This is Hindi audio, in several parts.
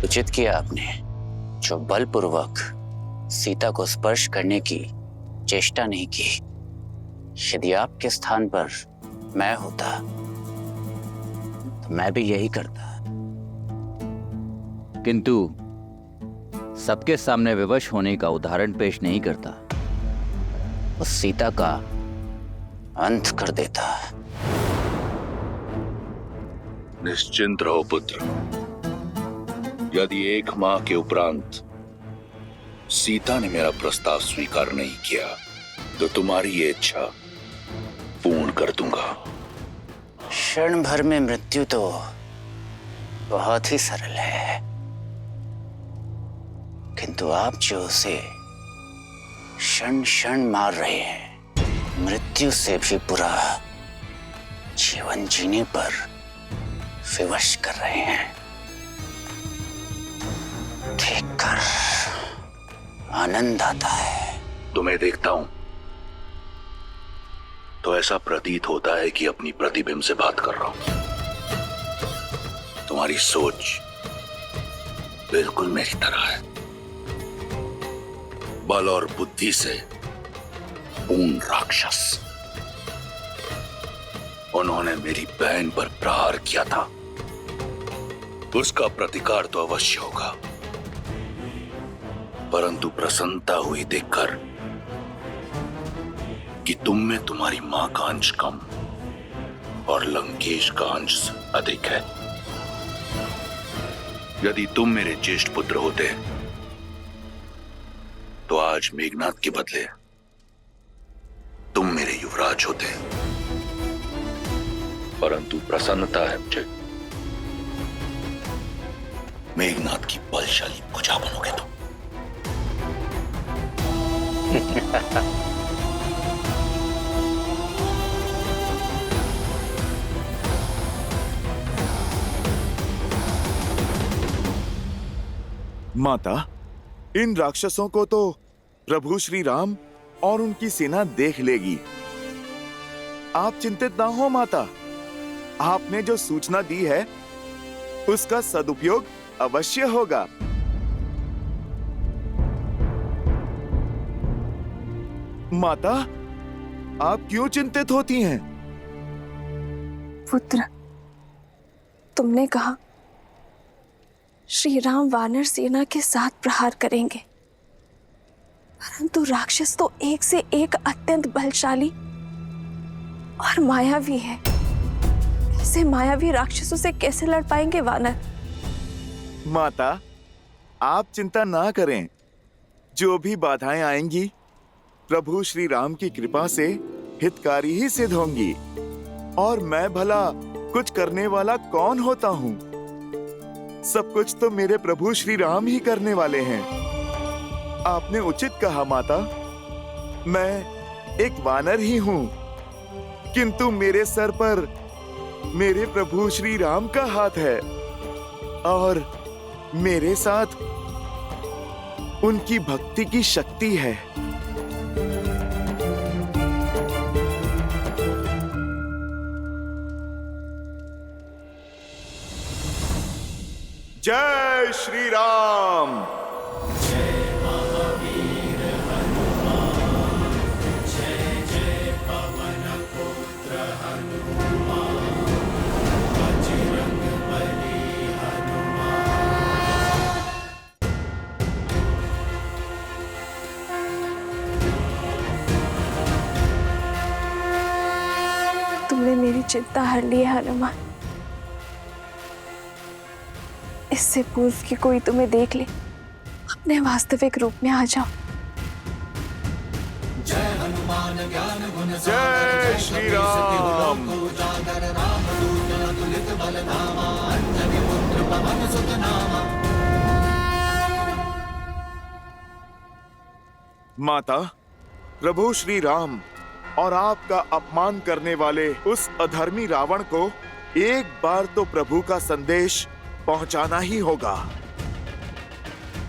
उचित किया आपने जो बलपूर्वक सीता को स्पर्श करने की चेष्टा नहीं की। यदि आपके स्थान पर मैं होता तो मैं भी यही करता, किंतु सबके सामने विवश होने का उदाहरण पेश नहीं करता, उस सीता का अंत कर देता। निश्चिंत रहो पुत्र, यदि 1 माह के उपरांत सीता ने मेरा प्रस्ताव स्वीकार नहीं किया तो तुम्हारी ये इच्छा पूर्ण कर दूंगा। क्षण भर में मृत्यु तो बहुत ही सरल है, किंतु आप जो उसे क्षण क्षण मार रहे हैं, मृत्यु से भी बुरा जीवन जीने पर विवश कर रहे हैं। देखकर आनंद आता है। तुम्हें देखता हूं तो ऐसा प्रतीत होता है कि अपनी प्रतिबिंब से बात कर रहा हूं। तुम्हारी सोच बिल्कुल मेरी तरह है, बल और बुद्धि से पूर्ण राक्षस। उन्होंने मेरी बहन पर प्रहार किया था, उसका प्रतिकार तो अवश्य होगा, परंतु प्रसन्नता हुई देखकर कि तुम में तुम्हारी मां का अंश कम और लंकेश का अंश अधिक है। यदि तुम मेरे ज्येष्ठ पुत्र होते तो आज मेघनाद के बदले तुम मेरे युवराज होते, परंतु प्रसन्नता है मुझे मेघनाद की बलशाली भुजा बनोगे तुम। माता, इन राक्षसों को तो प्रभु श्री राम और उनकी सेना देख लेगी। आप चिंतित ना हो माता, आपने जो सूचना दी है उसका सदुपयोग अवश्य होगा। माता, आप क्यों चिंतित होती हैं? पुत्र, तुमने कहा श्री राम वानर सेना के साथ प्रहार करेंगे, परंतु राक्षस तो एक से एक अत्यंत बलशाली और मायावी है। ऐसे मायावी राक्षसों से कैसे लड़ पाएंगे वानर? माता, आप चिंता ना करें, जो भी बाधाएं आएंगी प्रभु श्री राम की कृपा से हितकारी ही सिद्ध होंगी। और मैं भला कुछ करने वाला कौन होता हूँ? सब कुछ तो मेरे प्रभु श्री राम ही करने वाले हैं। आपने उचित कहा माता, मैं एक वानर ही हूँ, किंतु मेरे सर पर मेरे प्रभु श्री राम का हाथ है और मेरे साथ उनकी भक्ति की शक्ति है। जय श्री राम। जय महावीर हनुमान, जय जय पवन पुत्र हनुमान, बजरंग बली हनुमान। तुमने मेरी चिंता हर ली है हनुमान। इससे पूर्व कि कोई तुम्हें देख ले, अपने वास्तविक रूप में आ जाओ। जय हनुमान ज्ञान गुण जय श्री राम। रामदूत अतुलित बल धामा, अंजनी पुत्र पवन सुत नामा। माता, प्रभु श्री राम और आपका अपमान करने वाले उस अधर्मी रावण को एक बार तो प्रभु का संदेश पहुंचाना ही होगा।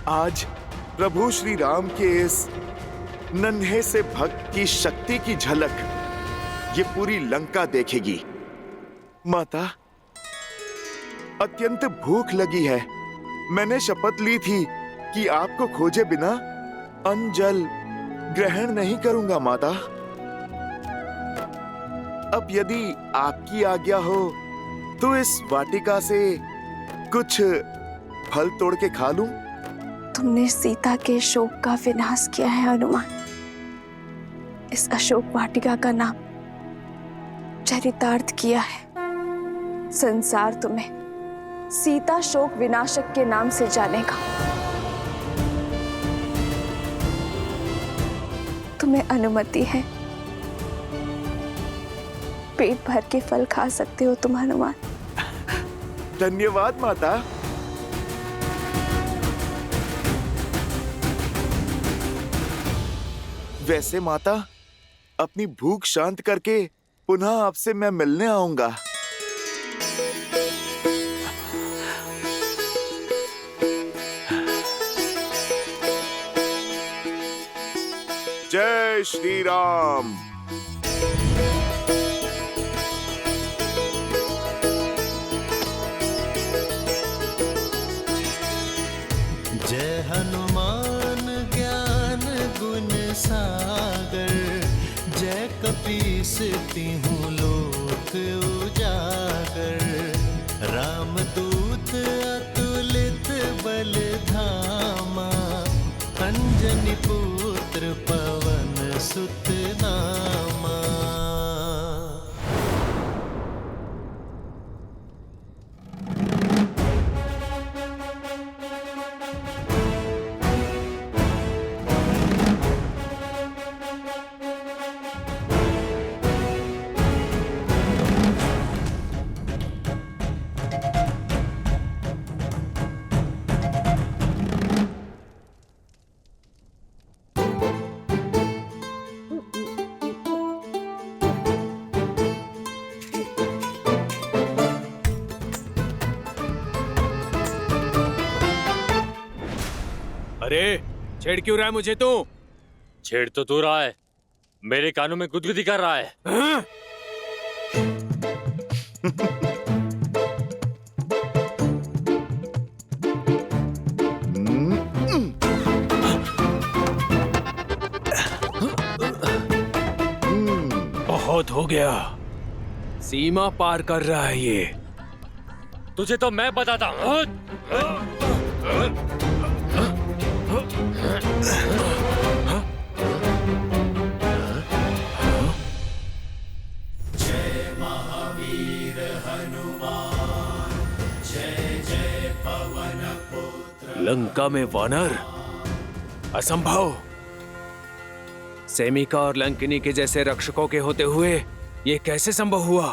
आज प्रभु श्री राम के इस नन्हे से भक्त की शक्ति की झलक ये पूरी लंका देखेगी। माता, अत्यंत भूख लगी है, मैंने शपथ ली थी कि आपको खोजे बिना अन्न जल ग्रहण नहीं करूंगा माता। अब यदि आपकी आज्ञा हो तो इस वाटिका से कुछ फल तोड़ के खा लूं? तुमने सीता के शोक का विनाश किया है हनुमान। इस अशोक वाटिका का नाम चरितार्थ किया है। संसार तुम्हें सीता शोक विनाशक के नाम से जानेगा। तुम्हें अनुमति है, पेट भर के फल खा सकते हो तुम हनुमान। धन्यवाद माता। वैसे माता, अपनी भूख शांत करके पुनः आपसे मैं मिलने आऊंगा। जय श्री राम। जय हनुमान ज्ञान गुण सागर, जय कपीस तिहुँ लोक उजागर। रामदूत अतुलित बल धामा, अंजनी पुत्र पवन सुत नामा। अरे छेड़ क्यों रहा है मुझे तू? छेड़ तो तू रहा है, मेरे कानों में गुदगुदी कर रहा है। हाँ? बहुत हो गया, सीमा पार कर रहा है ये। तुझे तो मैं बताता हूँ। लंका में वानर? असंभव। सेमिका और लंकिनी के जैसे रक्षकों के होते हुए ये कैसे संभव हुआ?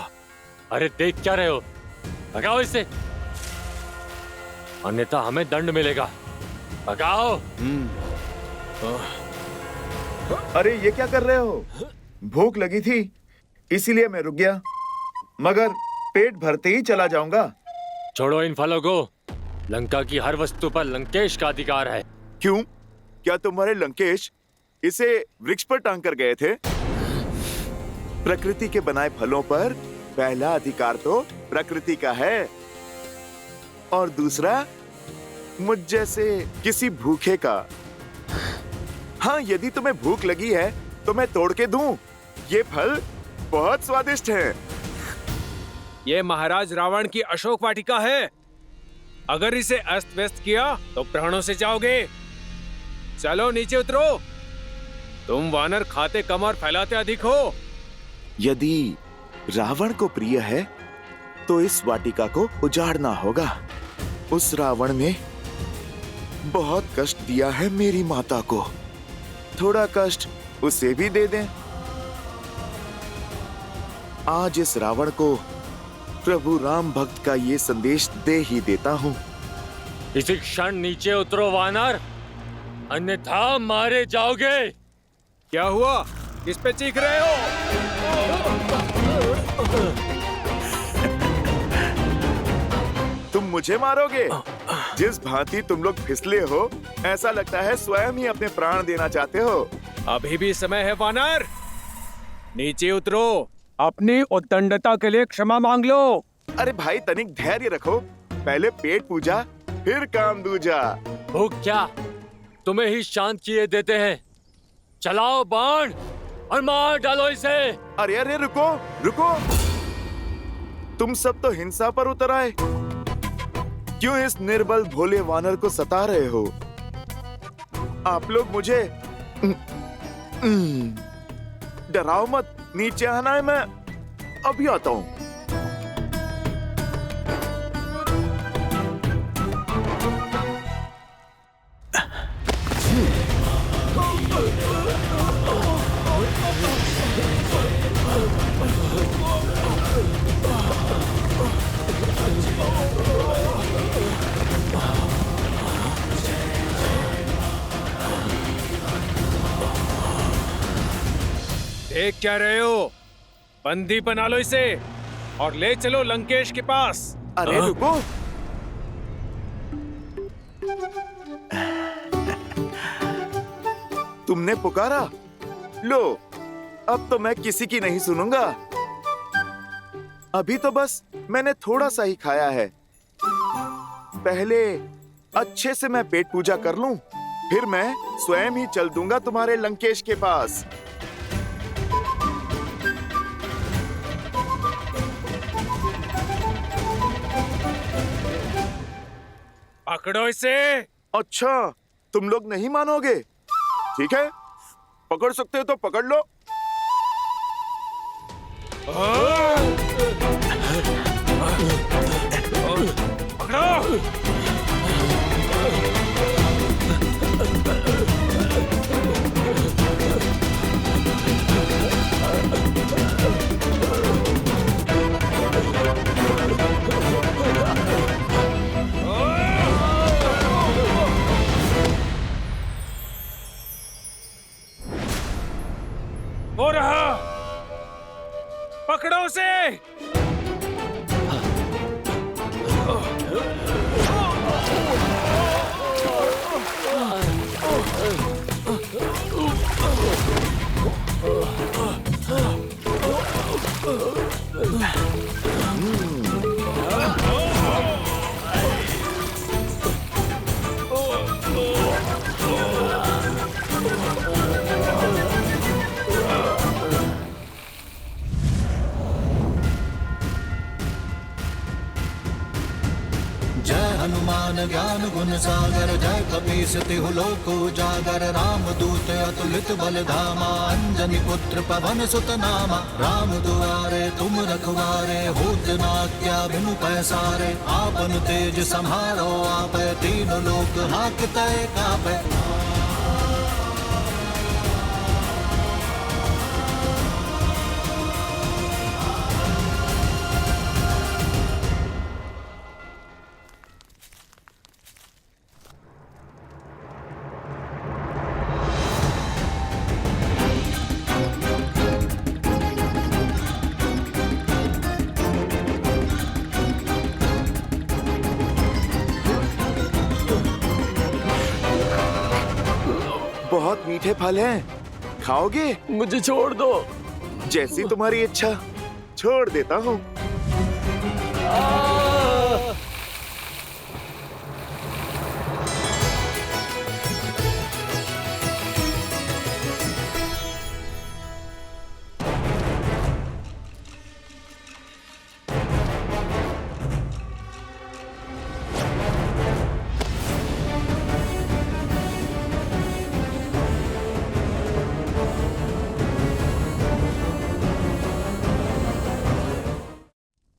अरे देख क्या रहे हो, भगाओ इसे, अन्यथा हमें दंड मिलेगा। भगाओ। अरे ये क्या कर रहे हो? भूख लगी थी इसीलिए मैं रुक गया, मगर पेट भरते ही चला जाऊंगा। छोड़ो इन फलों को, लंका की हर वस्तु पर लंकेश का अधिकार है। क्यों? क्या तुम्हारे लंकेश इसे वृक्ष पर टांग कर गए थे? प्रकृति के बनाए फलों पर पहला अधिकार तो प्रकृति का है और दूसरा मुझ जैसे किसी भूखे का। हाँ, यदि तुम्हें भूख लगी है तो मैं तोड़ के दूं। ये फल बहुत स्वादिष्ट हैं। ये महाराज रावण की अशोक वाटिका है। अगर इसे अस्त व्यस्त किया तो प्राणों से जाओगे। चलो नीचे उतरो। तुम वानर खाते कम और फैलाते अधिक हो। यदि रावण को प्रिय है तो इस वाटिका को उजाड़ना होगा। उस रावण ने बहुत कष्ट दिया है मेरी माता को, थोड़ा कष्ट उसे भी दे दें। आज इस रावण को प्रभु राम भक्त का ये संदेश दे ही देता हूँ। इसी क्षण नीचे उतरो वानर, अन्यथा मारे जाओगे। क्या हुआ? किस पे चीख रहे हो? तुम मुझे मारोगे? जिस भांति तुम लोग फिसले हो, ऐसा लगता है स्वयं ही अपने प्राण देना चाहते हो। अभी भी समय है वानर, नीचे उतरो। अपनी उद्दंडता के लिए क्षमा मांग लो। अरे भाई, तनिक धैर्य रखो। पहले पेट पूजा, फिर काम दूजा। भूख क्या तुम्हें ही शांत किए देते हैं। चलाओ बाण और मार डालो इसे। अरे अरे रुको रुको, तुम सब तो हिंसा पर उतर आए। क्यों इस निर्बल भोले वानर को सता रहे हो? आप लोग मुझे डराओ मत, नीचे आना है, मैं अभी आता हूं। देख क्या रहे हो? बंदी बना लो इसे और ले चलो लंकेश के पास। अरे रुको, तुमने पुकारा, लो अब तो मैं किसी की नहीं सुनूंगा। अभी तो बस मैंने थोड़ा सा ही खाया है। पहले अच्छे से मैं पेट पूजा कर लूं, फिर मैं स्वयं ही चल दूंगा तुम्हारे लंकेश के पास। पकड़ो इसे। अच्छा, तुम लोग नहीं मानोगे? ठीक है, पकड़ सकते हो तो पकड़ लो। पकड़ो। हो रहा, पकड़ो उसे। हनुमान ज्ञान गुण सागर, जय कपीस तिहु लोक उजागर, राम दूत अतुलित बल धामा, अंजनी पुत्र पवन सुत नामा। राम दुआरे तुम रखवारे, होत न आज्ञा बिनु पैसारे, आपन तेज सम्हारो आपै, तीनों लोक हांकते कापै। बहुत मीठे फल हैं, खाओगे? मुझे छोड़ दो। जैसी तुम्हारी इच्छा, छोड़ देता हूँ।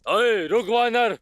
अरे रुक वानर।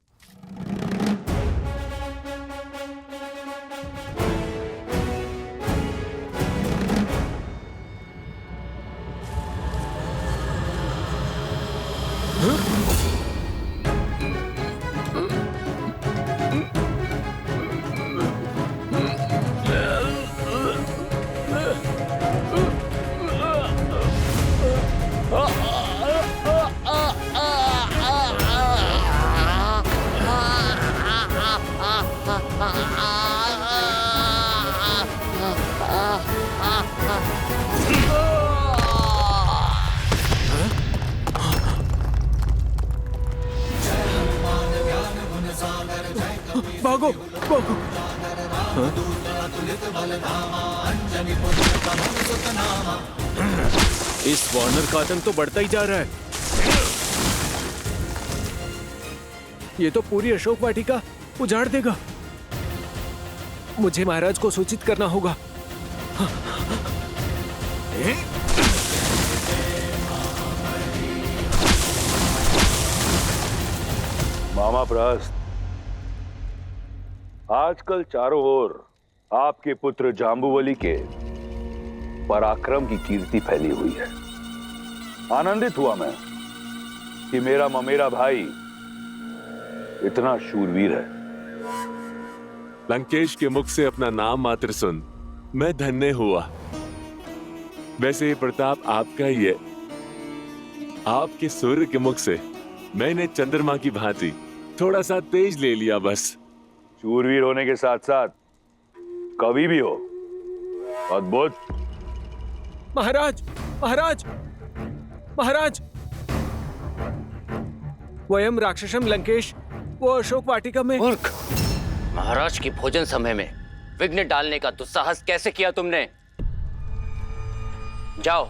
भागो। इस वानर का आतंक तो बढ़ता ही जा रहा है। ये तो पूरी अशोक वाटिका उजाड़ देगा। मुझे महाराज को सूचित करना होगा। मामा प्रहस्त, आजकल चारों ओर आपके पुत्र जाम्बुवली के पराक्रम की कीर्ति फैली हुई है। आनंदित हुआ मैं कि मेरा ममेरा भाई इतना शूरवीर है। लंकेश के मुख से अपना नाम मात्र सुन मैं धन्य हुआ। वैसे ये प्रताप आपका ही है। आपके सूर्य के मुख से मैंने चंद्रमा की भांति थोड़ा सा तेज ले लिया बस। शूरवीर होने के साथ साथ कवि भी हो। अद्भुत। महाराज, महाराज, महाराज, वयम राक्षसम लंकेश वो अशोक वाटिका में। मूर्ख! महाराज की भोजन समय में विघ्न डालने का दुस्साहस कैसे किया तुमने? जाओ,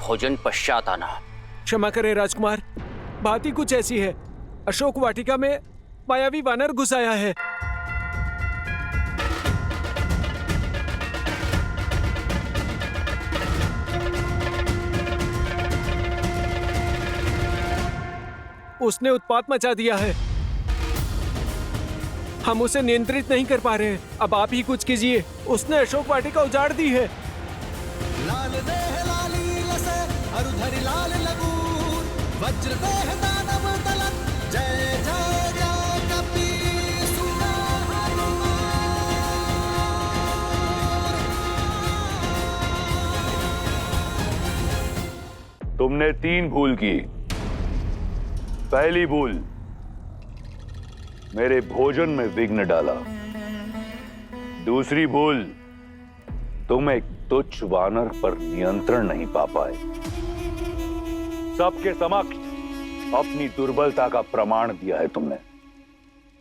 भोजन पश्चात आना। क्षमा करें राजकुमार, बात ही कुछ ऐसी है। अशोक वाटिका में मायावी वानर घुस आया है। उसने उत्पात मचा दिया है। हम उसे नियंत्रित नहीं कर पा रहे हैं। अब आप ही कुछ कीजिए। उसने अशोक वाटिका उजाड़ दी है। लाल देह लाली लसे अरुधरि लाल लगूर वज्र देह दानव दलन जय जय जय कपीसुर। तुमने 3 भूल की। पहली भूल, मेरे भोजन में विघ्न डाला। दूसरी भूल, तुम एक तुच्छ वानर पर नियंत्रण नहीं पा पाए। सबके समक्ष अपनी दुर्बलता का प्रमाण दिया है तुमने।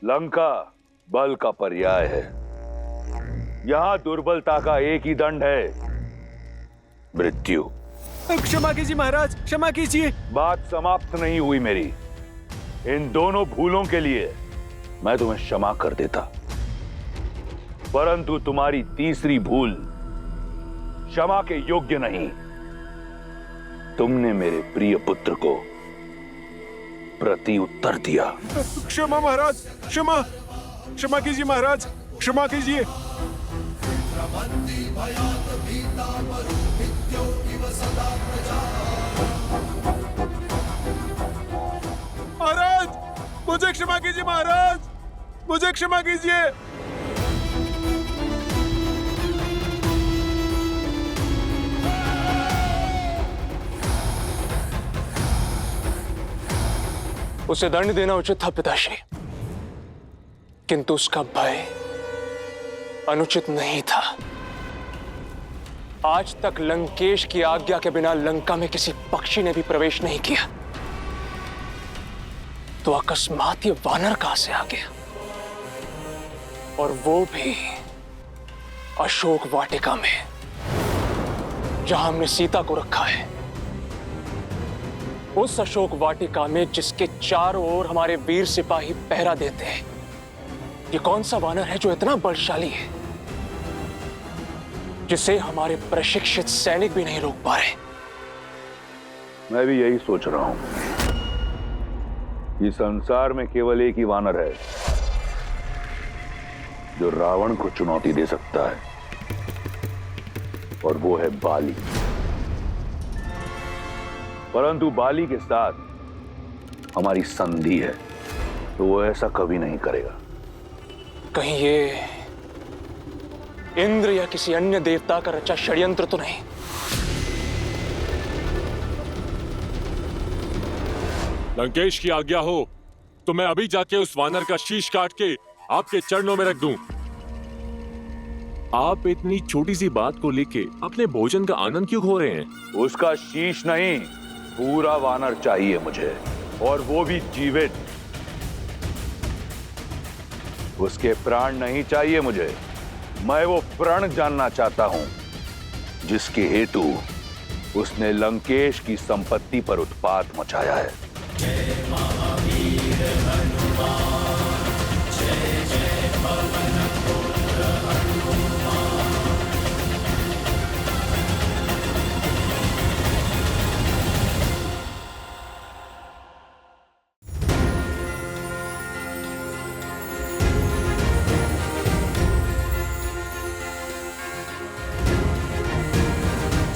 लंका बल का पर्याय है। यहां दुर्बलता का एक ही दंड है, मृत्यु। क्षमा कीजिए महाराज, क्षमा कीजिए। बात समाप्त नहीं हुई मेरी। इन दोनों भूलों के लिए मैं तुम्हें क्षमा कर देता, परंतु तुम्हारी तीसरी भूल क्षमा के योग्य नहीं। तुमने मेरे प्रिय पुत्र को प्रति उत्तर दिया। क्षमा महाराज, क्षमा, क्षमा कीजिए महाराज, क्षमा कीजिए। महाराज, मुझे क्षमा कीजिए महाराज, मुझे क्षमा कीजिए। उसे दंड देना उचित था पिताश्री, किंतु उसका भय अनुचित नहीं था। आज तक लंकेश की आज्ञा के बिना लंका में किसी पक्षी ने भी प्रवेश नहीं किया, तो अकस्मात ये वानर कहां से आ गया, और वो भी अशोक वाटिका में, जहां हमने सीता को रखा है। उस अशोक वाटिका में जिसके चारों ओर हमारे वीर सिपाही पहरा देते हैं। ये कौन सा वानर है जो इतना बलशाली है, जिसे हमारे प्रशिक्षित सैनिक भी नहीं रोक पा रहे? मैं भी यही सोच रहा हूं कि संसार में केवल एक ही वानर है जो रावण को चुनौती दे सकता है, और वो है बाली। परंतु बाली के साथ हमारी संधि है, तो वो ऐसा कभी नहीं करेगा। कहीं ये इंद्र या किसी अन्य देवता का रचा षड्यंत्र तो नहीं? लंकेश की आज्ञा हो तो मैं अभी जाके उस वानर का शीश काट के आपके चरणों में रख दूं। आप इतनी छोटी सी बात को लेके अपने भोजन का आनंद क्यों खो रहे हैं? उसका शीश नहीं, पूरा वानर चाहिए मुझे, और वो भी जीवित। उसके प्राण नहीं चाहिए मुझे। मैं वो प्रण जानना चाहता हूं जिसके हेतु उसने लंकेश की संपत्ति पर उत्पात मचाया है। जय महावीर हनुमान, जय जय पवन पुत्र हनुमान।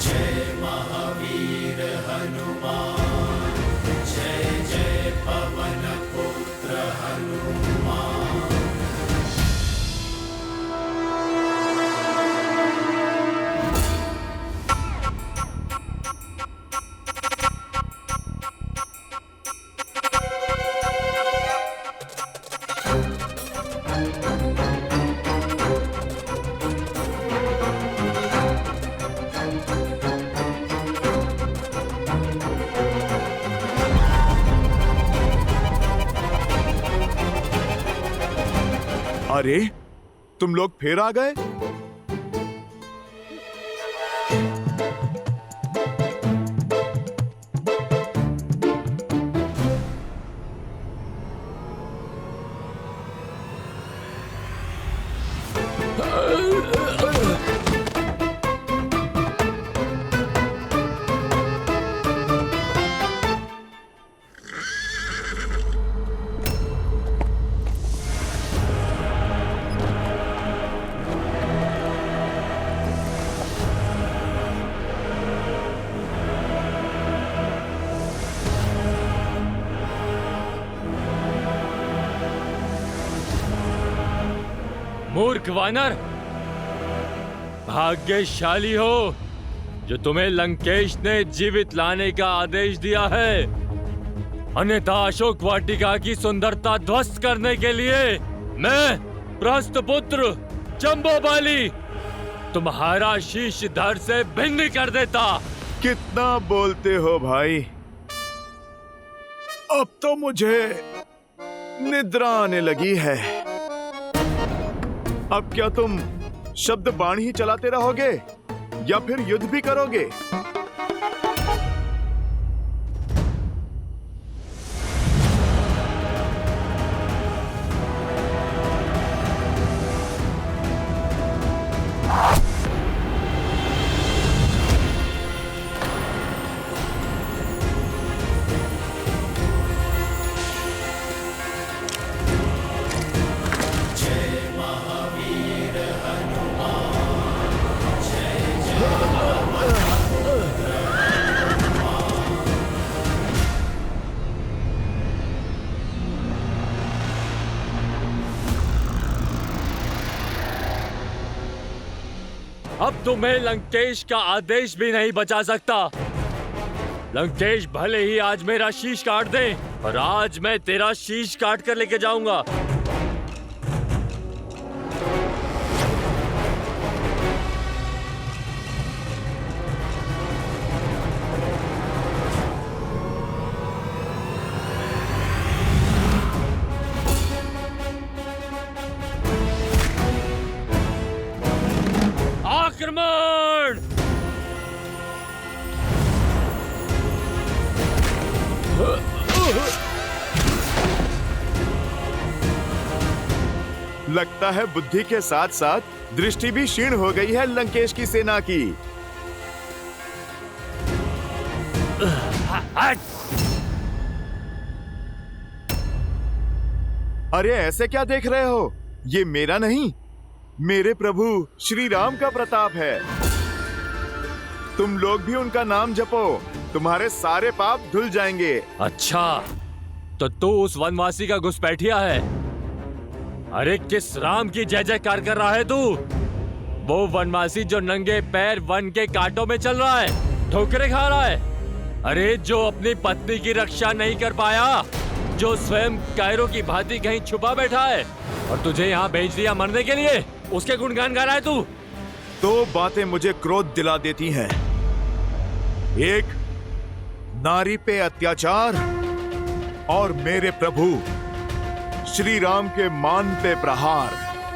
जय महावीर हनुमान, जय जय पवन पुत्र हनुमान। अरे, तुम लोग फिर आ गए? मूर्ख वानर, भाग्यशाली हो जो तुम्हें लंकेश ने जीवित लाने का आदेश दिया है, अन्यथा अशोक वाटिका की सुंदरता ध्वस्त करने के लिए मैं प्रहस्तपुत्र जम्बोबाली तुम्हारा शीश धड़ से भिन्न कर देता। कितना बोलते हो भाई? अब तो मुझे निद्रा आने लगी है। अब क्या तुम शब्द बाण ही चलाते रहोगे या फिर युद्ध भी करोगे? अब तुम्हें लंकेश का आदेश भी नहीं बचा सकता। लंकेश भले ही आज मेरा शीश काट दे, पर आज मैं तेरा शीश काट कर लेके जाऊंगा। आक्रमण! लगता है बुद्धि के साथ साथ दृष्टि भी क्षीण हो गई है लंकेश की सेना की। अरे ऐसे क्या देख रहे हो? ये मेरा नहीं, मेरे प्रभु श्री राम का प्रताप है। तुम लोग भी उनका नाम जपो, तुम्हारे सारे पाप धुल जाएंगे। अच्छा, तो तू उस वनवासी का घुसपैठिया है? अरे किस राम की जय जयकार कर रहा है तू? वो वनवासी जो नंगे पैर वन के कांटों में चल रहा है, ठोकरें खा रहा है। अरे जो अपनी पत्नी की रक्षा नहीं कर पाया, जो स्वयं कायरों की भांति कहीं छुपा बैठा है और तुझे यहाँ भेज दिया मरने के लिए, उसके गुणगान गा रहा है तू। दो बातें मुझे क्रोध दिला देती हैं। एक, नारी पे अत्याचार, और मेरे प्रभु श्री राम के मान पे प्रहार।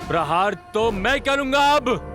प्रहार तो मैं करूंगा अब।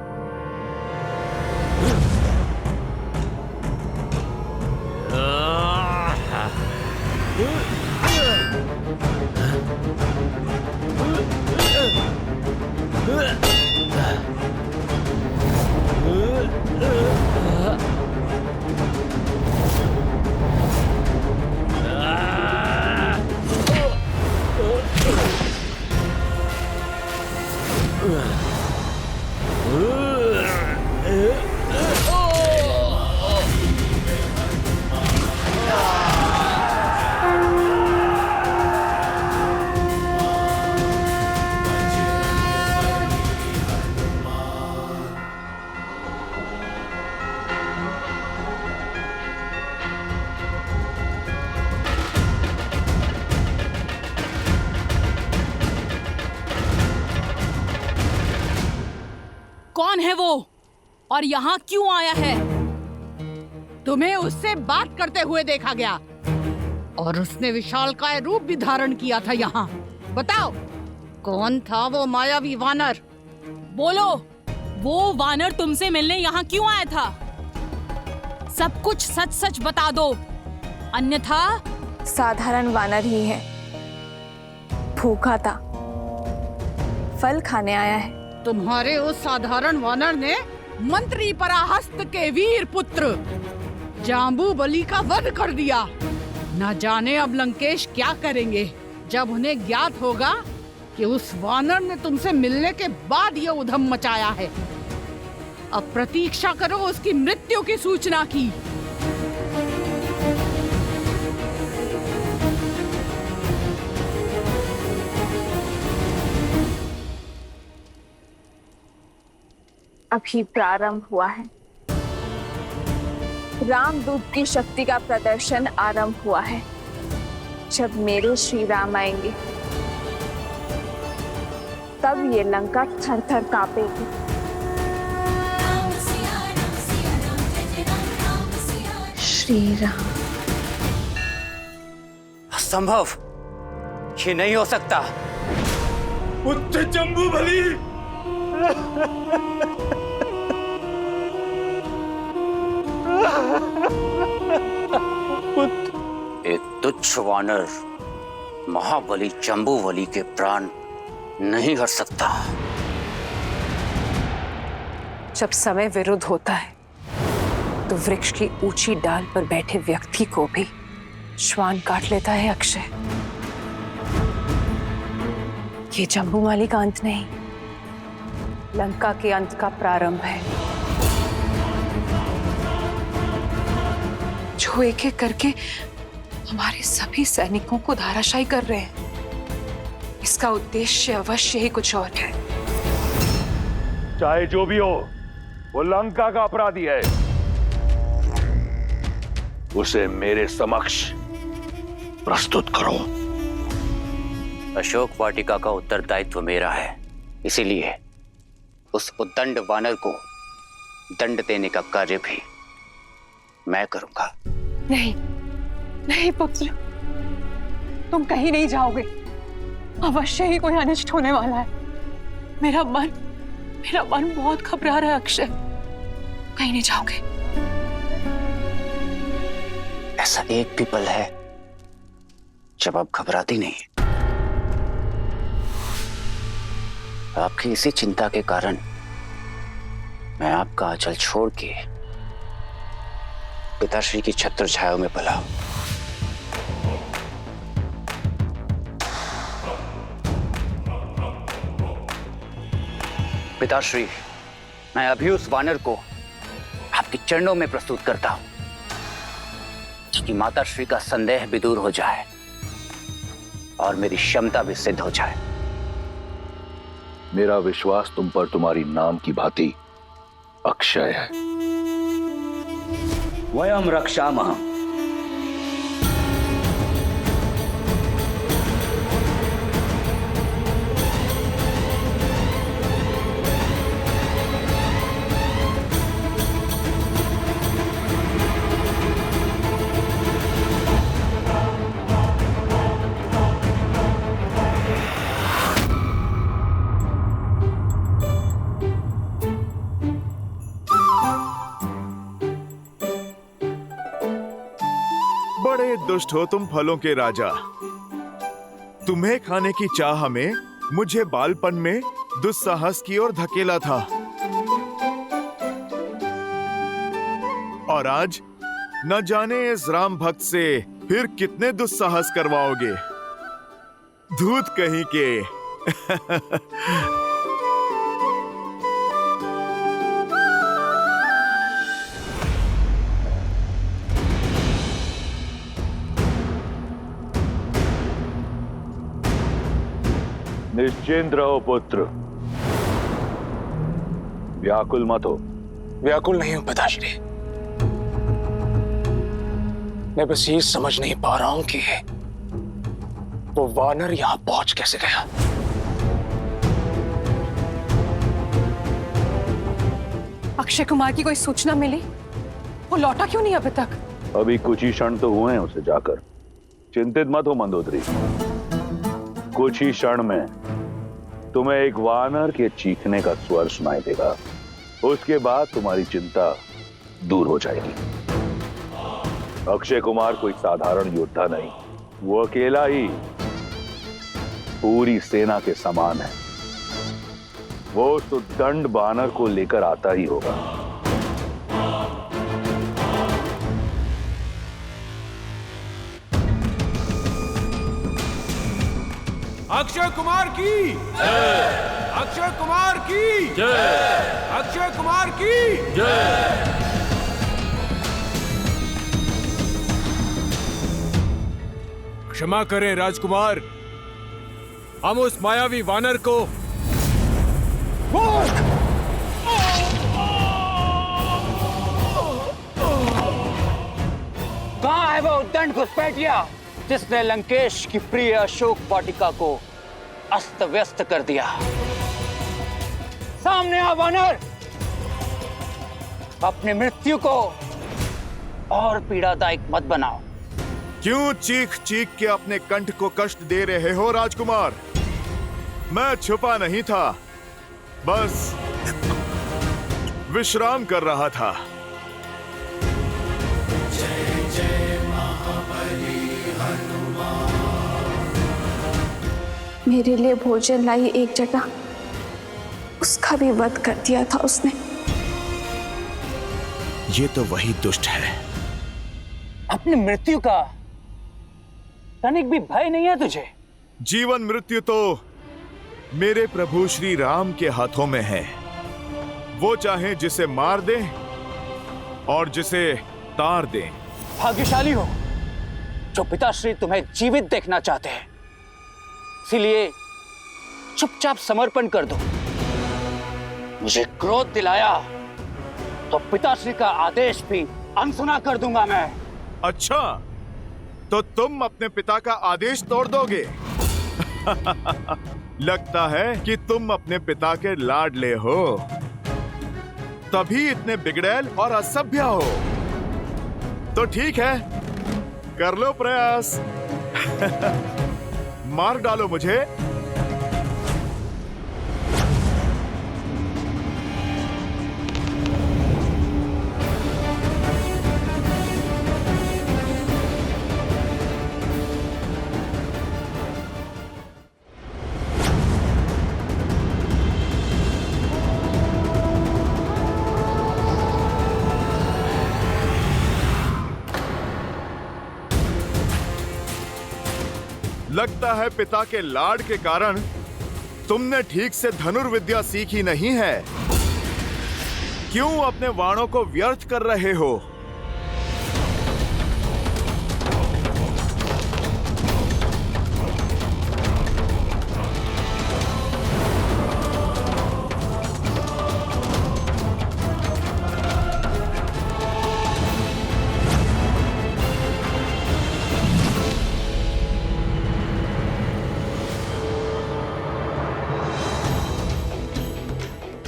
कौन है वो और यहाँ क्यों आया है? तुम्हें उससे बात करते हुए देखा गया और उसने विशालकाय रूप भी धारण किया था यहाँ। बताओ कौन था वो मायावी वानर? बोलो, वो वानर तुमसे मिलने यहाँ क्यों आया था? सब कुछ सच सच बता दो, अन्यथा। साधारण वानर ही है, भूखा था, फल खाने आया है। तुम्हारे उस साधारण वानर ने मंत्री पराहस्त के वीर पुत्र जाम्बूबली का वध कर दिया। न जाने अब लंकेश क्या करेंगे जब उन्हें ज्ञात होगा कि उस वानर ने तुमसे मिलने के बाद ये उधम मचाया है। अब प्रतीक्षा करो उसकी मृत्यु की सूचना की। अभी प्रारंभ हुआ है। रामदूत की शक्ति का प्रदर्शन आरंभ हुआ है। जब मेरे श्री राम आएंगे तब ये लंका थर थर कांपेगी। श्री राम। असंभव, ये नहीं हो सकता। पुत्र जम्बूबली, एक तुच्छ वानर महाबली जम्बूबली के प्राण नहीं हर सकता। जब समय विरुद्ध होता है तो वृक्ष की ऊंची डाल पर बैठे व्यक्ति को भी श्वान काट लेता है अक्षय। ये जम्बूमाली का अंत नहीं, लंका के अंत का प्रारंभ है, जो एक एक करके हमारे सभी सैनिकों को धाराशायी कर रहे हैं। इसका उद्देश्य अवश्य ही कुछ और है। चाहे जो भी हो, वो लंका का अपराधी है। उसे मेरे समक्ष प्रस्तुत करो। अशोक वाटिका का उत्तरदायित्व मेरा है, इसीलिए उस उद्दंड वानर को दंड देने का कार्य भी मैं करूंगा। नहीं नहीं पुत्र, तुम कहीं नहीं जाओगे। अवश्य ही कोई अनिष्ट होने वाला है। मेरा मन बहुत घबरा रहा है अक्षय। कहीं नहीं जाओगे। ऐसा एक भी पल है जब आप घबराती नहीं। आपकी इसी चिंता के कारण मैं आपका आंचल छोड़ के पिताश्री की छत्र छाया में पला। पिताश्री, मैं अभी उस वानर को आपके चरणों में प्रस्तुत करता हूं, कि माताश्री का संदेह भी दूर हो जाए और मेरी क्षमता भी सिद्ध हो जाए। मेरा विश्वास तुम पर तुम्हारी नाम की भांति अक्षय है। वयम रक्षामः। दुष्ट हो तुम फलों के राजा। तुम्हें खाने की चाह में मुझे बालपन में दुस्साहस की ओर धकेला था, और आज न जाने इस राम भक्त से फिर कितने दुस्साहस करवाओगे। धूत कहीं के। निश्चिंत रहो पुत्र, व्याकुल मत हो। व्याकुल नहीं हूं पिताश्री, मैं बस ये समझ नहीं पा रहा हूं कि वो वानर यहां पहुंच कैसे गया। अक्षय कुमार की कोई सूचना मिली? वो लौटा क्यों नहीं अभी तक? अभी कुछ ही क्षण तो हुए हैं उसे जाकर। चिंतित मत हो मंदोदरी, कुछ ही क्षण में तुम्हें एक वानर के चीखने का स्वर सुनाई देगा। उसके बाद तुम्हारी चिंता दूर हो जाएगी। अक्षय कुमार कोई साधारण योद्धा नहीं, वो अकेला ही पूरी सेना के समान है। वो तो दंड बानर को लेकर आता ही होगा। अक्षय कुमार की जय! अक्षय कुमार की जय! अक्षय कुमार की जय! क्षमा करें राजकुमार, हम उस मायावी वानर को कहाँ है वो उद्दंड घुसपैठिया जिसने लंकेश की प्रिय अशोक वाटिका को अस्त व्यस्त कर दिया? सामने आ वानर, अपनी मृत्यु को और पीड़ादायक मत बनाओ। क्यों चीख चीख के अपने कंठ को कष्ट दे रहे हो राजकुमार? मैं छुपा नहीं था, बस विश्राम कर रहा था। मेरे लिए भोजन लाई एक जटा, उसका भी वध कर दिया था उसने। ये तो वही दुष्ट है। अपनी मृत्यु का तनिक भी भय नहीं है तुझे? जीवन मृत्यु तो मेरे प्रभु श्री राम के हाथों में है। वो चाहे जिसे मार दें और जिसे तार दें। भाग्यशाली हो जो पिताश्री तुम्हें जीवित देखना चाहते हैं, इसीलिए चुपचाप समर्पण कर दो। मुझे क्रोध दिलाया तो पिताश्री का आदेश भी अनसुना कर दूंगा मैं। अच्छा, तो तुम अपने पिता का आदेश तोड़ दोगे? लगता है कि तुम अपने पिता के लाडले हो, तभी इतने बिगड़ैल और असभ्य हो। तो ठीक है, कर लो प्रयास। मार डालो मुझे। लगता है पिता के लाड के कारण तुमने ठीक से धनुर्विद्या सीखी नहीं है। क्यों अपने बाणों को व्यर्थ कर रहे हो?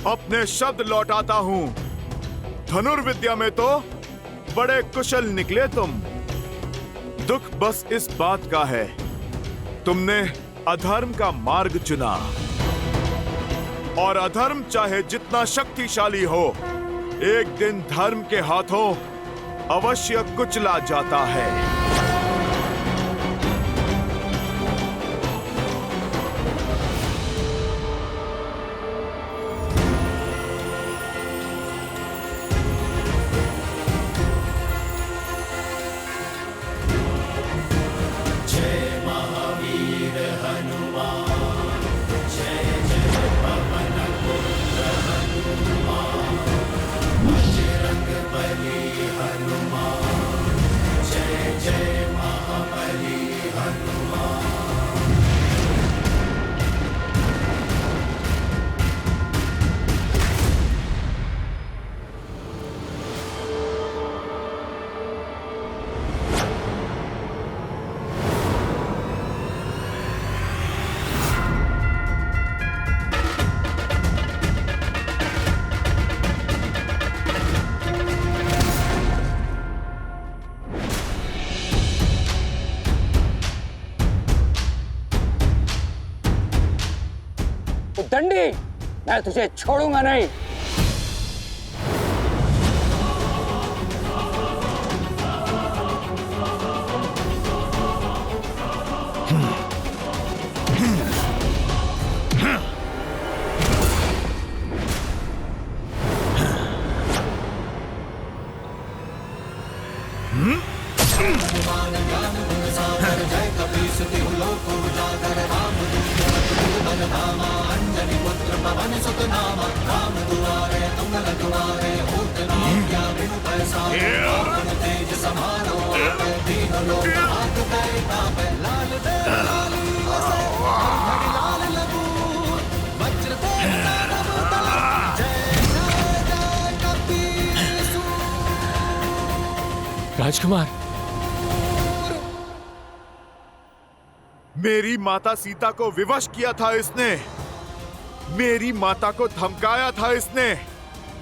अपने शब्द लौटाता हूं। धनुर्विद्या में तो बड़े कुशल निकले तुम। दुख बस इस बात का है, तुमने अधर्म का मार्ग चुना, और अधर्म चाहे जितना शक्तिशाली हो, एक दिन धर्म के हाथों अवश्य कुचला जाता है। चंडी, मैं तुझे छोड़ूंगा नहीं। राजकुमार, मेरी माता सीता को विवश किया था इसने, मेरी माता को धमकाया था इसने,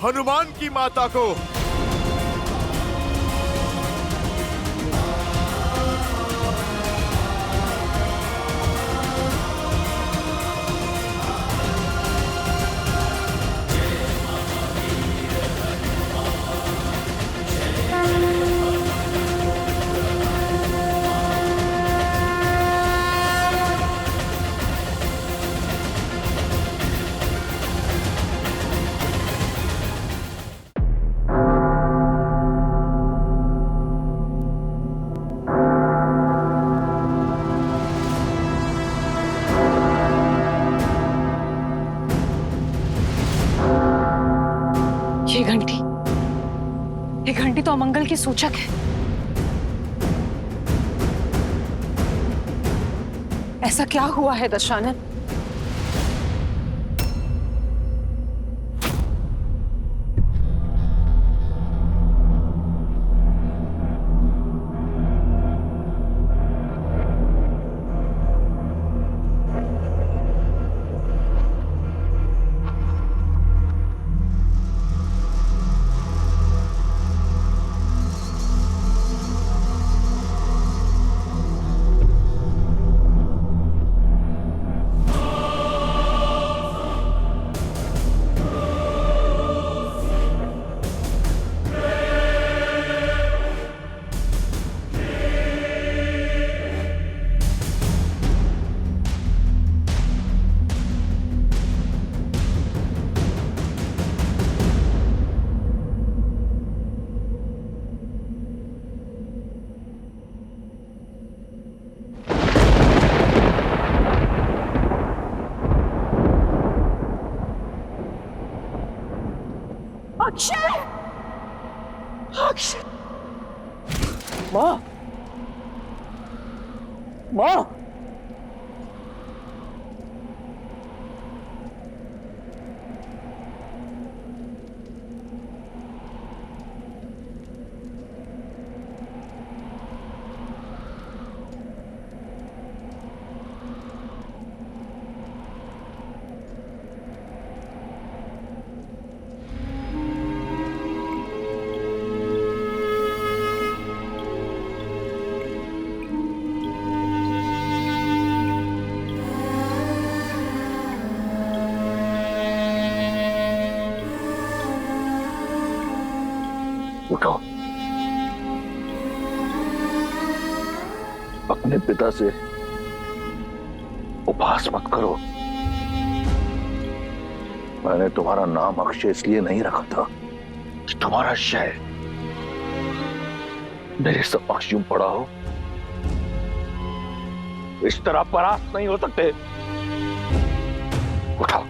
हनुमान की माता को। ये घंटी तो अमंगल की सूचक है। ऐसा क्या हुआ है दशानन? अक्षय! अक्षय! माँ! माँ! उठो, अपने पिता से उपहास मत करो। मैंने तुम्हारा नाम अक्षय इसलिए नहीं रखा था कि तुम्हारा शय मेरे समक्ष यूं पड़ा हो। इस तरह परास्त नहीं हो सकते। उठो।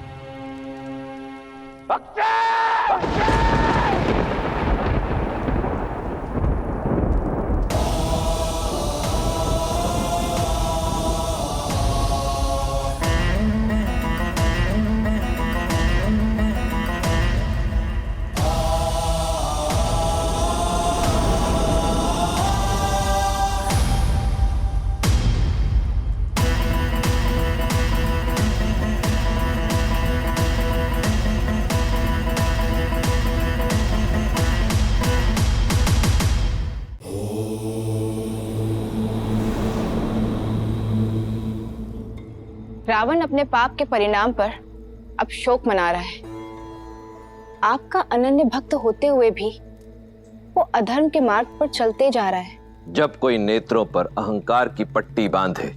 अक्षय! रावण अपने पाप के परिणाम पर अब शोक मना रहा है। आपका अनन्य भक्त होते हुए भी वो अधर्म के मार्ग पर चलते जा रहा है। जब कोई नेत्रों पर अहंकार की पट्टी बांधे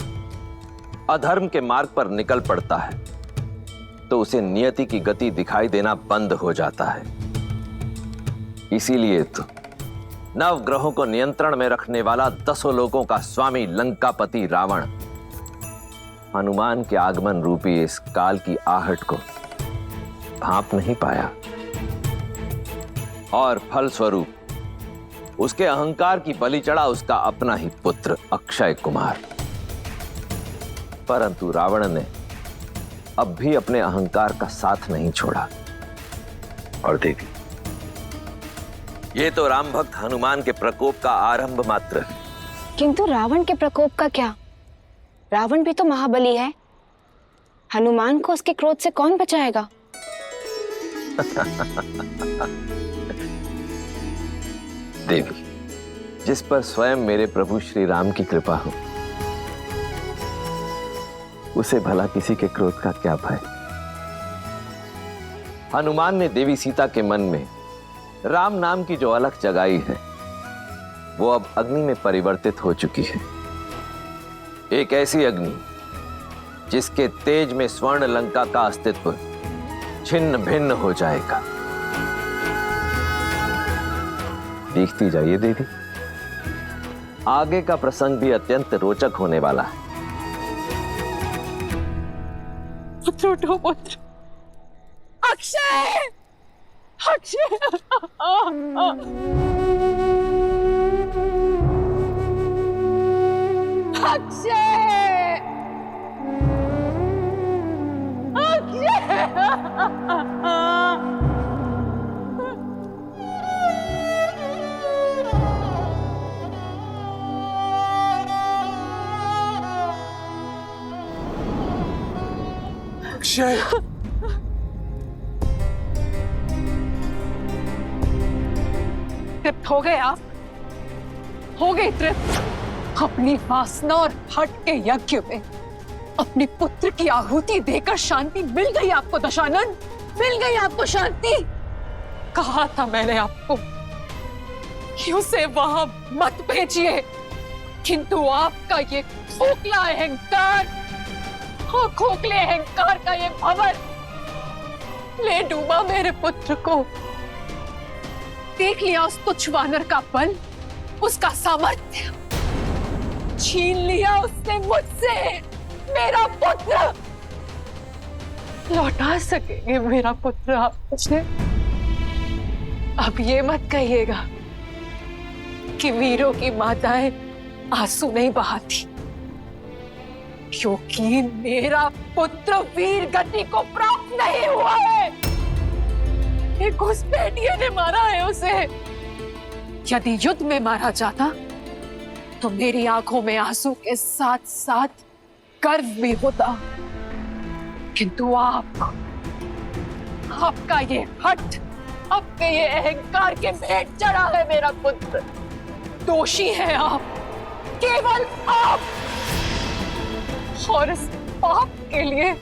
अधर्म के मार्ग पर निकल पड़ता है तो उसे नियति की गति दिखाई देना बंद हो जाता है। इसीलिए तो नवग्रहों को नियंत्रण में रखने वाला 10 लोगों का स्वामी लंकापति रावण हनुमान के आगमन रूपी इस काल की आहट को भांप नहीं पाया और फलस्वरूप उसके अहंकार की बलि चढ़ा उसका अपना ही पुत्र अक्षय कुमार। परंतु रावण ने अब भी अपने अहंकार का साथ नहीं छोड़ा। और देखिए, ये तो राम भक्त हनुमान के प्रकोप का आरंभ मात्र है। किंतु रावण के प्रकोप का क्या? रावण भी तो महाबली है। हनुमान को उसके क्रोध से कौन बचाएगा? देवी, जिस पर स्वयं मेरे प्रभु श्री राम की कृपा हो उसे भला किसी के क्रोध का क्या भय। हनुमान ने देवी सीता के मन में राम नाम की जो अलख जगाई है वो अब अग्नि में परिवर्तित हो चुकी है। एक ऐसी अग्नि जिसके तेज में स्वर्ण लंका का अस्तित्व छिन्न भिन्न हो जाएगा। देखती जाइए देवी, आगे का प्रसंग भी अत्यंत रोचक होने वाला है। पुत्र उठो पुत्र। अक्षय, अक्षय, अक्षय, तृप्त हो गए आप? हो गए तृप्त? अपनी वासना और हट के यज्ञ में अपने पुत्र की आहुति देकर शांति मिल गई आपको दशानन? मिल गई आपको शांति? कहा था मैंने आपको कि उसे वहां मत भेजिए, किंतु आपका ये खोखला अहंकार, खोखले अहंकार का ये भंवर ले डूबा मेरे पुत्र को। देख लिया उस तुच्छ वानर का बल, उसका सामर्थ्य। छीन लिया उसने मुझसे मेरा पुत्र। लौटा सकेंगे मेरा पुत्र आप मुझे? अब ये मत कहिएगा कि वीरों की माताएं आंसू नहीं बहाती, क्योंकि मेरा पुत्र वीर गति को प्राप्त नहीं हुआ है। एक घुसपैठिए ने मारा है उसे। यदि युद्ध में मारा जाता तो मेरी आंखों में आंसू के साथ साथ गर्व भी होता, किंतु आपका ये हठ, आपके ये अहंकार के भेंट चढ़ा है मेरा पुत्र। दोषी है आप, केवल आप। और इस पाप के लिए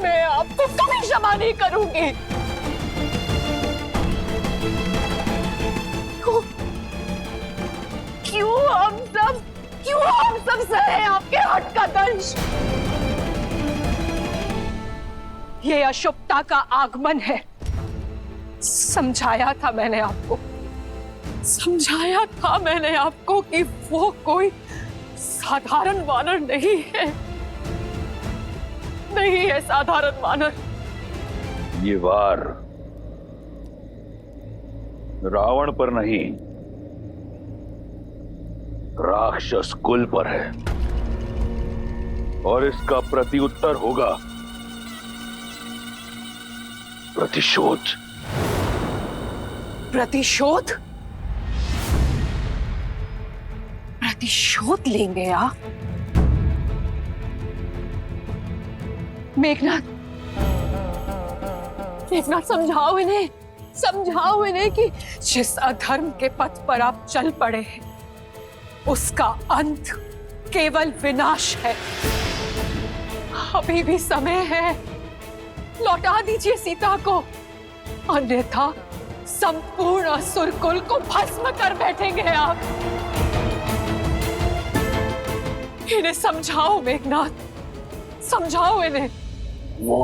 मैं आपको कभी क्षमा नहीं करूंगी। क्यों हम सब सहे आपके हट का दंश? ये अशुभता का आगमन है। समझाया था मैंने आपको कि वो कोई साधारण वानर नहीं है साधारण वानर। ये वार रावण पर नहीं, राक्षस कुल पर है, और इसका प्रत्युत्तर होगा प्रतिशोध। प्रतिशोध? प्रतिशोध लेंगे आप? मेघनाथ, समझाओ इन्हें कि जिस अधर्म के पथ पर आप चल पड़े हैं उसका अंत केवल विनाश है। अभी भी समय है, लौटा दीजिए सीता को, अन्यथा संपूर्ण असुर कुल को भस्म कर बैठेंगे आप। इन्हें समझाओ मेघनाथ, समझाओ इन्हें। वो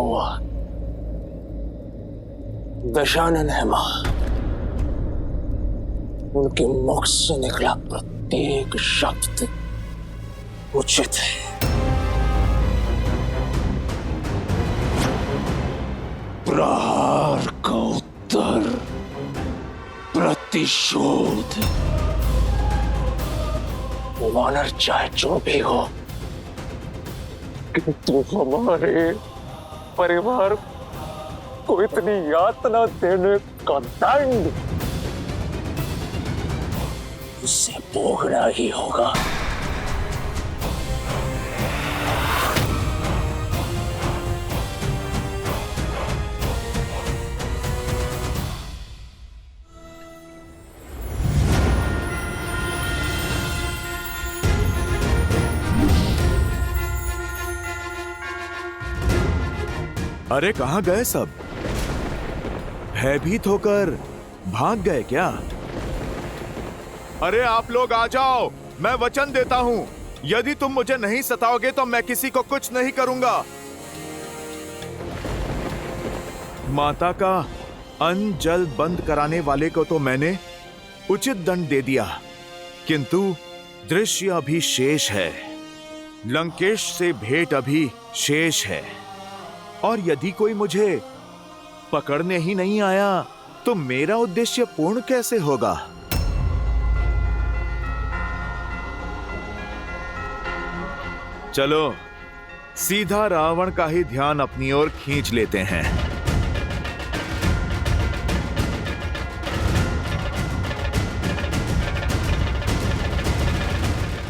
दशानन है मां, उनके मुख से निकला प्रत्येक शब्द उचित है। प्रहार का उत्तर प्रतिशोध। वानर चाहे जो भी हो, किंतु हमारे परिवार को इतनी यातना देने का दंड उसे भोगना ही होगा। अरे कहाँ गए सब? भयभीत होकर भाग गए क्या? अरे आप लोग आ जाओ, मैं वचन देता हूँ, यदि तुम मुझे नहीं सताओगे तो मैं किसी को कुछ नहीं करूंगा। माता का अन्न जल बंद कराने वाले को तो मैंने उचित दंड दे दिया, किंतु दृश्य अभी शेष है। लंकेश से भेंट अभी शेष है, और यदि कोई मुझे पकड़ने ही नहीं आया तो मेरा उद्देश्य पूर्ण कैसे होगा? चलो सीधा रावण का ही ध्यान अपनी ओर खींच लेते हैं।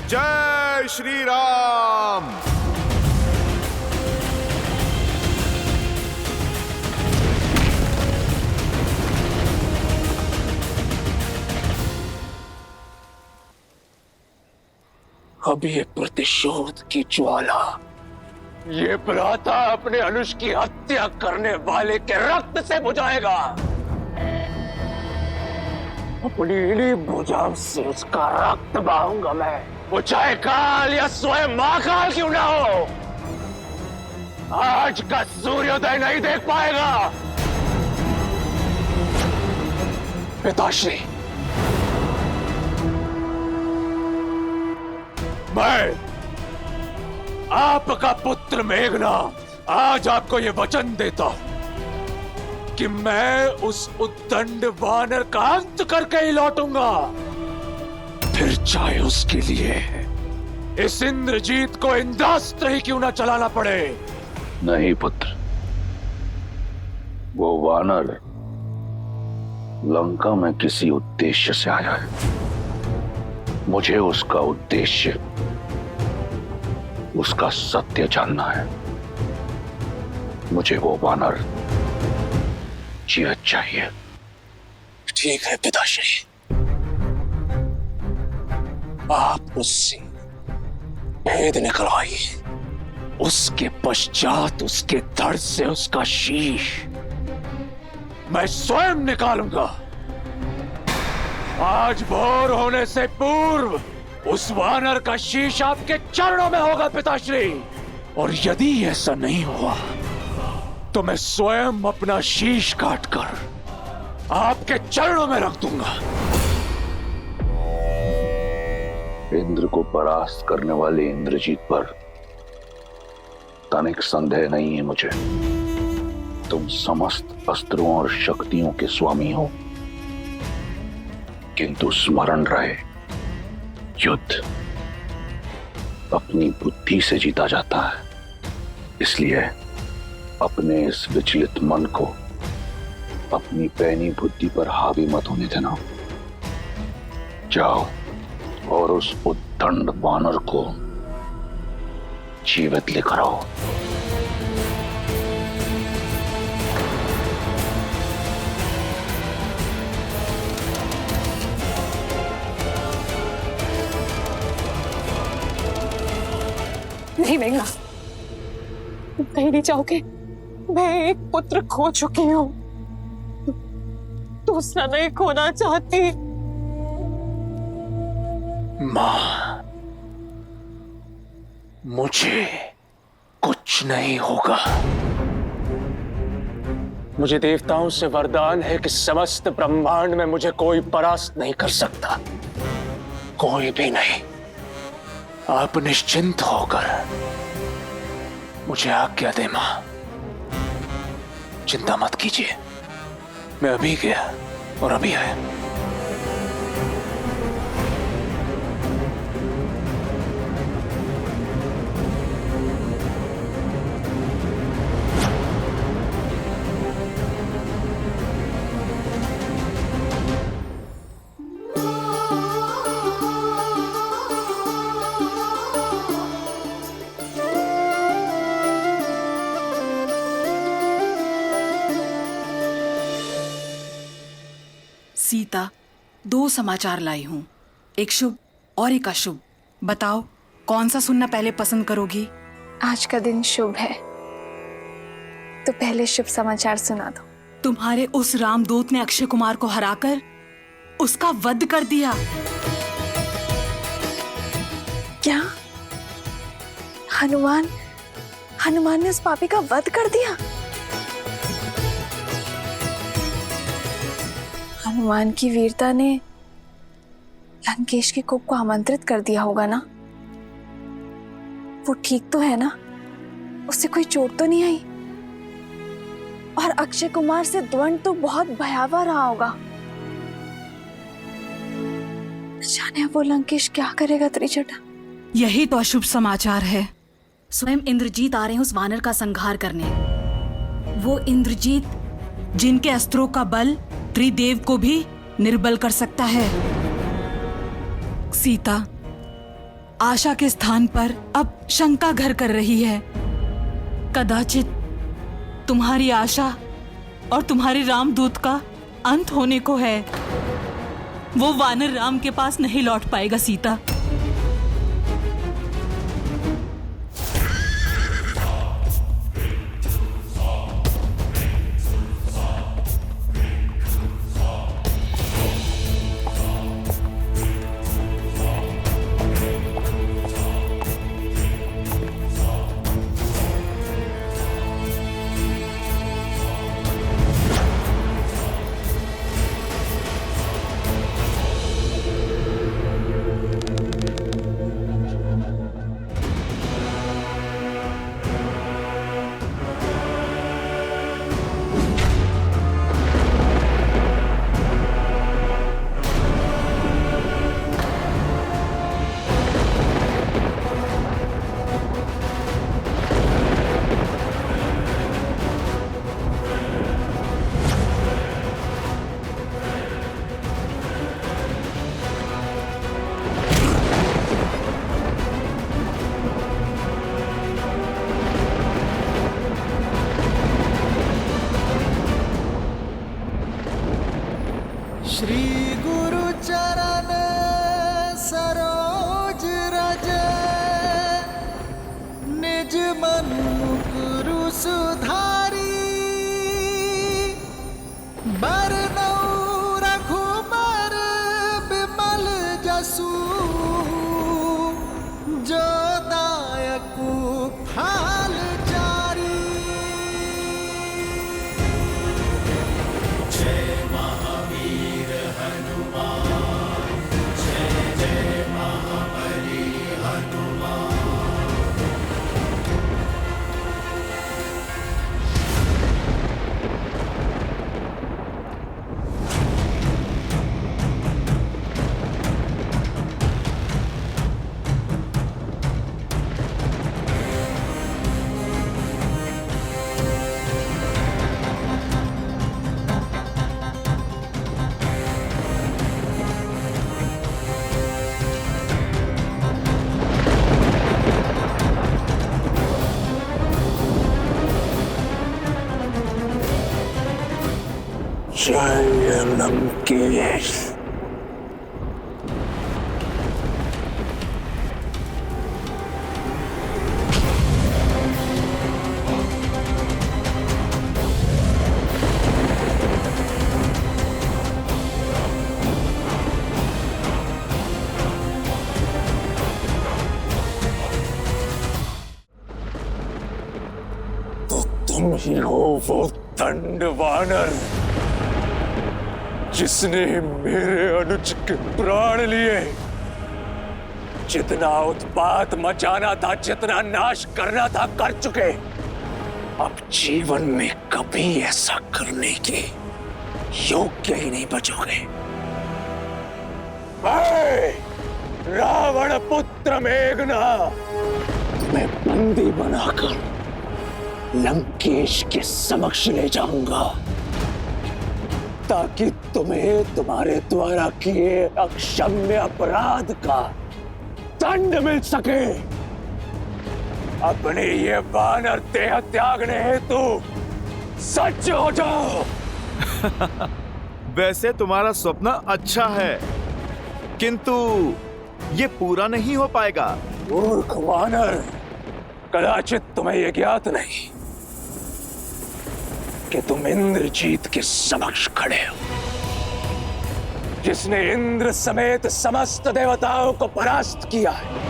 जय श्री राम। अब ये प्रतिशोध की ज्वाला, ये भ्राता अपने अनुज की हत्या करने वाले के रक्त से बुझाएगा। अपनी इन्हीं भुजाओं से उसका रक्त बहाऊंगा मैं, वो चाहे काल या स्वयं महाकाल क्यों ना हो। आज का सूर्योदय नहीं देख पाएगा। पिताश्री, मैं आपका पुत्र मेघनाथ आज आपको यह वचन देता हूं कि मैं उस उद्दंड वानर का अंत करके ही लौटूंगा, फिर चाहे उसके लिए इस इंद्रजीत को इंद्रास्त्र ही क्यों ना चलाना पड़े। नहीं पुत्र, वो वानर लंका में किसी उद्देश्य से आया है। मुझे उसका उद्देश्य, उसका सत्य जानना है। मुझे वो वानर जीवित चाहिए। ठीक है पिताश्री, आप उससे भेद निकलवाइए, उसके पश्चात उसके धड़ से उसका शीश मैं स्वयं निकालूंगा। आज भोर होने से पूर्व उस वानर का शीश आपके चरणों में होगा पिताश्री, और यदि ऐसा नहीं हुआ तो मैं स्वयं अपना शीश काटकर आपके चरणों में रख दूंगा। इंद्र को परास्त करने वाले इंद्रजीत पर तनिक संदेह नहीं है मुझे। तुम समस्त अस्त्रों और शक्तियों के स्वामी हो, किंतु स्मरण रहे, युद्ध अपनी बुद्धि से जीता जाता है। इसलिए अपने इस विचलित मन को अपनी पैनी बुद्धि पर हावी मत होने देना। जाओ और उस उद्दंड वानर को जीवित लेकर आओ। नहीं मेघना, तुम कहीं नहीं जाओगे, मैं एक पुत्र खो चुकी हूँ, दूसरा नहीं खोना चाहती। मां, मुझे कुछ नहीं होगा। मुझे देवताओं से वरदान है कि समस्त ब्रह्मांड में मुझे कोई परास्त नहीं कर सकता, कोई भी नहीं। आप निश्चिंत होकर मुझे आज्ञा दे मां, चिंता मत कीजिए। मैं अभी गया और अभी आया। सीता, दो समाचार लाई हूँ, एक शुभ और एक अशुभ। बताओ कौन सा सुनना पहले पसंद करोगी? आज का दिन शुभ है, तो पहले शुभ समाचार सुना दो। तुम्हारे उस रामदूत ने अक्षय कुमार को हराकर उसका वध कर दिया। क्या? हनुमान ने उस पापी का वध कर दिया? हनुमान की वीरता ने लंकेश के कोप को आमंत्रित कर दिया होगा ना? वो ठीक तो है ना? उससे कोई चोट तो नहीं आई? और अक्षय कुमार से द्वंद तो बहुत भयावह रहा होगा। जाने अब वो लंकेश क्या करेगा त्रिजटा? यही तो अशुभ समाचार है। स्वयं इंद्रजीत आ रहे हैं उस वानर का संहार करने। वो इंद्रजीत जिनके अस्त्रों का बल त्रिदेव को भी निर्बल कर सकता है। सीता, आशा के स्थान पर अब शंका घर कर रही है। कदाचित तुम्हारी आशा और तुम्हारे रामदूत का अंत होने को है। वो वानर राम के पास नहीं लौट पाएगा सीता। श्री गुरु चरण सरोज रज, निज मन मुकुरु सुधारी। बरनउँ रघुबर बिमल जसु, जो दायकु फल चारी। जय महावीर हनुमान, जय जय महाबली हनुमान। जय लंकेश। ही हो वो दंड वानर जिसने मेरे अनुज के प्राण लिए। जितना उत्पात मचाना था, जितना नाश करना था, कर चुके। अब जीवन में कभी ऐसा करने के योग्य ही नहीं बचोगे। रावण पुत्र मेघना, तुम्हें बंदी बनाकर लंकेश के समक्ष ले जाऊंगा ताकि तुम्हें तुम्हारे द्वारा किए अक्षम्य अपराध का दंड मिल सके। अपने ये वानर देह त्यागने हेतु सज्ज हो जाओ। वैसे तुम्हारा स्वप्न अच्छा है, किंतु ये पूरा नहीं हो पाएगा। मूर्ख वानर, कदाचित तुम्हें यह ज्ञात नहीं कि तुम इंद्रजीत के समक्ष खड़े हो, जिसने इंद्र समेत समस्त देवताओं को परास्त किया है।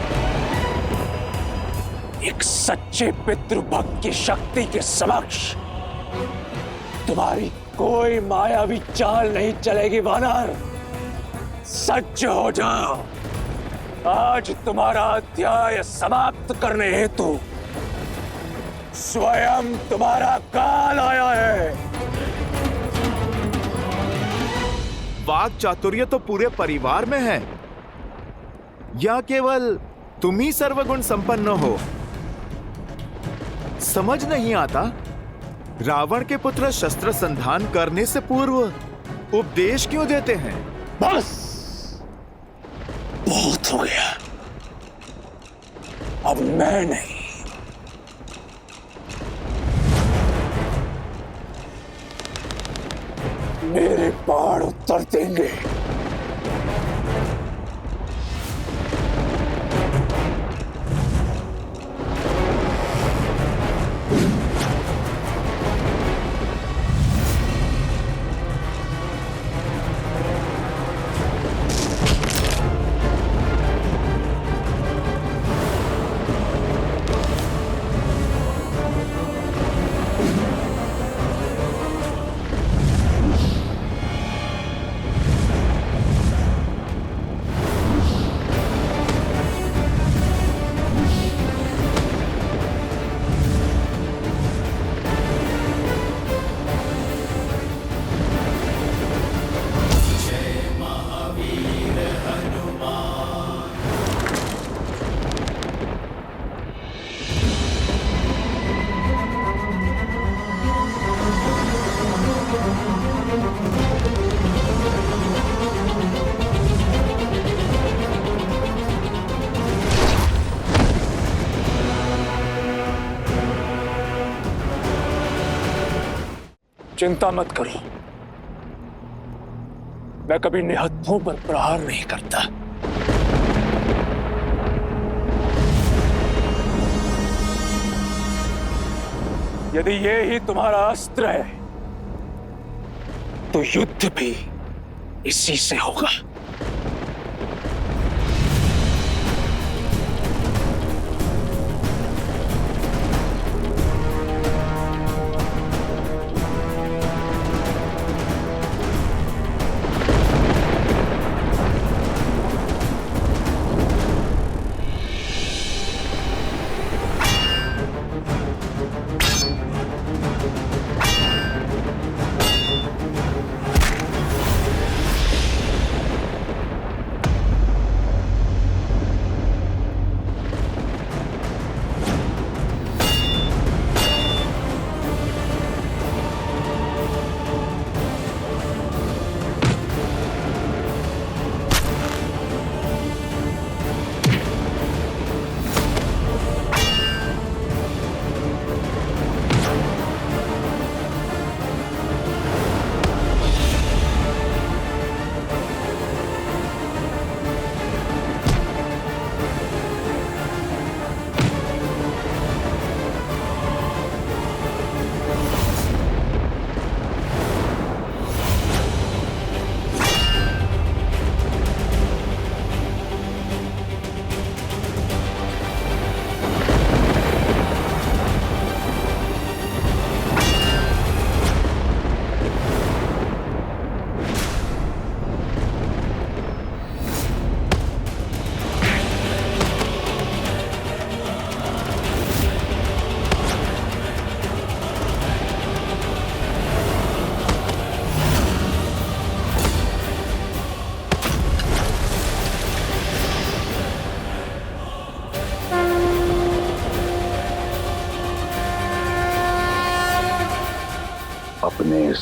एक सच्चे पितृभक्त की शक्ति के समक्ष तुम्हारी कोई मायावी चाल नहीं चलेगी वानर। सज्ज हो जाओ, आज तुम्हारा अध्याय समाप्त करने हेतु स्वयं तुम्हारा काल आया है। वाक चातुर्य तो पूरे परिवार में है, या केवल तुम ही सर्वगुण संपन्न हो? समझ नहीं आता, रावण के पुत्र शस्त्र संधान करने से पूर्व उपदेश क्यों देते हैं? बस बहुत हो गया, अब मैं नहीं, मेरे बाण उत्तर देंगे। चिंता मत करो, मैं कभी निहत्थों पर प्रहार नहीं करता। यदि ये ही तुम्हारा अस्त्र है तो युद्ध भी इसी से होगा।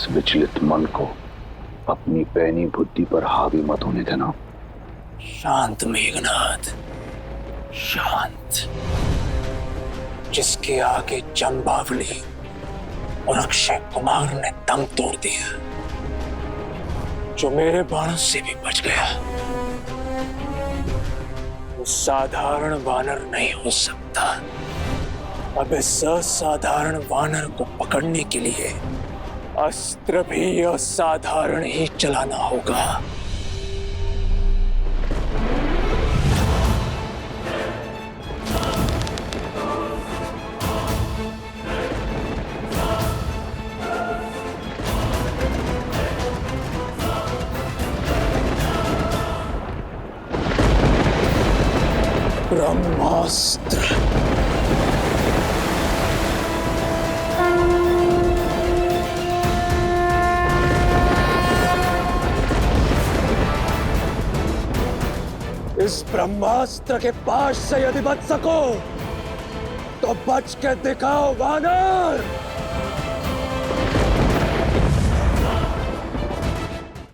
इस विचलित मन को अपनी पैनी बुद्धि पर हावी मत होने देना। शांत मेघनाथ, शांत। जिसके आगे जंबावली और अक्षय कुमार ने दम तोड़ दिया, जो मेरे बाणों से भी बच गया, वो साधारण वानर नहीं हो सकता। अब इस असाधारण वानर को पकड़ने के लिए अस्त्र भी असाधारण ही चलाना होगा। ब्रह्मास्त्र। इस ब्रह्मास्त्र के पास से यदि बच सको तो बच के दिखाओ वानर।